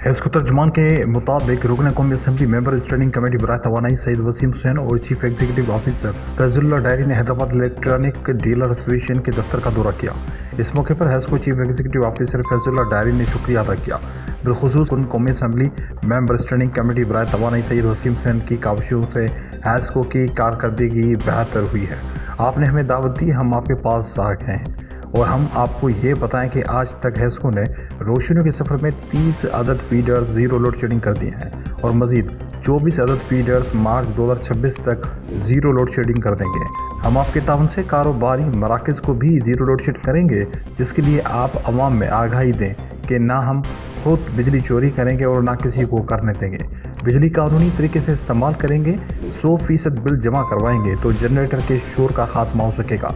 حزب ترجمان کے مطابق رکن قومی اسمبلی ممبر اسٹینڈنگ کمیٹی برائے توانائی سید وسیم حسین اور چیف ایگزیکٹو آفیسر فیض اللہ ڈائری نے حیدرآباد الیکٹرانک ڈیلر ایسوسی ایشن کے دفتر کا دورہ کیا۔ اس موقع پر حزب کو چیف ایگزیکٹو آفیسر فیض اللہ ڈائری نے شکریہ ادا کیا، بالخصوص رکن قومی اسمبلی ممبر اسٹینڈنگ کمیٹی برائے توانائی سید وسیم حسین کی کاوشوں سے حزب کی کارکردگی بہتر ہوئی ہے۔ آپ نے ہمیں دعوت دی، ہم آپ کے پاس آ گئے ہیں اور ہم آپ کو یہ بتائیں کہ آج تک حزب نے روشنیوں کے سفر میں 30 عدد فیڈر زیرو لوڈ شیڈنگ کر دی ہیں اور مزید 24 عدد فیڈرز مارچ 2026 تک زیرو لوڈ شیڈنگ کر دیں گے۔ ہم آپ کے تعاون سے کاروباری مراکز کو بھی زیرو لوڈ شیڈ کریں گے، جس کے لیے آپ عوام میں آگاہی دیں کہ نہ ہم خود بجلی چوری کریں گے اور نہ کسی کو کرنے دیں گے، بجلی قانونی طریقے سے استعمال کریں گے، 100% بل جمع کروائیں گے تو جنریٹر کے شور کا خاتمہ ہو سکے گا۔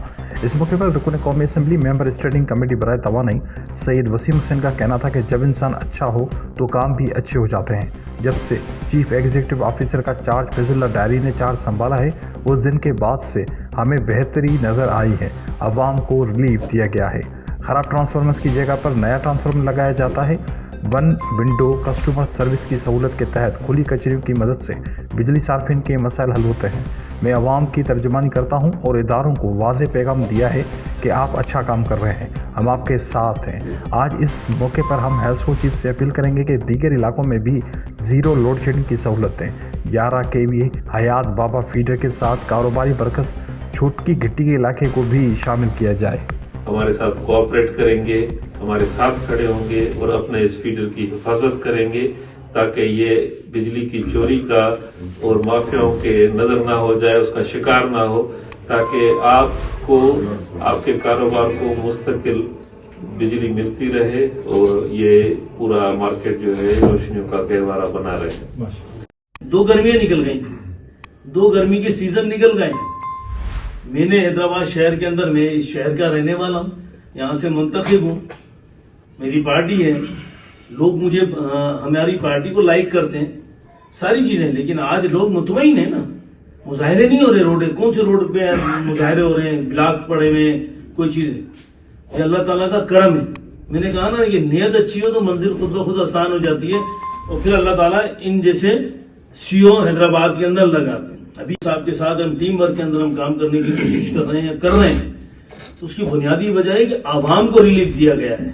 اس موقع پر رکن قومی اسمبلی ممبر اسٹینڈنگ کمیٹی برائے توانائی سید وسیم حسین کا کہنا تھا کہ جب انسان اچھا ہو تو کام بھی اچھے ہو جاتے ہیں۔ جب سے چیف ایگزیکٹو آفیسر کا چارج فیض اللہ ڈائری نے چارج سنبھالا ہے، اس دن کے بعد سے ہمیں بہتری نظر آئی ہے، عوام کو ریلیف دیا گیا ہے۔ خراب ٹرانسفارمرز کی جگہ پر نیا ٹرانسفارمر لگایا جاتا ہے۔ ون ونڈو کسٹمر سروس کی سہولت کے تحت کھلی کچہریوں کی مدد سے بجلی صارفین کے مسائل حل ہوتے ہیں۔ میں عوام کی ترجمانی کرتا ہوں اور اداروں کو واضح پیغام دیا ہے کہ آپ اچھا کام کر رہے ہیں، ہم آپ کے ساتھ ہیں۔ آج اس موقع پر ہم حزب چیف سے اپیل کریں گے کہ دیگر علاقوں میں بھی زیرو لوڈ شیڈنگ کی سہولت دیں۔ 11 kV حیات بابا فیڈر کے ساتھ کاروباری مرکز چھوٹکی گھٹی کے علاقے کو بھی شامل کیا جائے۔ ہمارے ساتھ کوآپریٹ کریں گے، ہمارے ساتھ کھڑے ہوں گے اور اپنے اس فیڈر کی حفاظت کریں گے تاکہ یہ بجلی کی چوری کا اور مافیاؤں کے نظر نہ ہو جائے، اس کا شکار نہ ہو، تاکہ آپ کو، آپ کے کاروبار کو مستقل بجلی ملتی رہے اور یہ پورا مارکیٹ جو ہے روشنیوں کا گہوارہ بنا رہے۔ 2 گرمیاں نکل گئیں، 2 گرمی کے سیزن نکل گئے۔ میں نے حیدرآباد شہر کے اندر، میں اس شہر کا رہنے والا ہوں، یہاں سے منتخب ہوں، میری پارٹی ہے، لوگ مجھے، ہماری پارٹی کو لائک کرتے ہیں، ساری چیزیں، لیکن آج لوگ مطمئن ہیں نا، مظاہرے نہیں ہو رہے روڈ، کون سے روڈ پہ مظاہرے ہو رہے ہیں، بلاک پڑے ہوئے ہیں، کوئی چیز ہے، یہ اللہ تعالیٰ کا کرم ہے۔ میں نے کہا نا، یہ نیت اچھی ہو تو منزل خود بخود آسان ہو جاتی ہے، اور پھر اللہ تعالیٰ ان جیسے CEO حیدرآباد کے اندر لگاتے ہیں۔ ابھی صاحب کے ساتھ ہم ٹیم ورک کے اندر ہم کام کرنے کی کوشش کر رہے ہیں، تو اس کی بنیادی وجہ ہے کہ عوام کو ریلیف دیا گیا ہے۔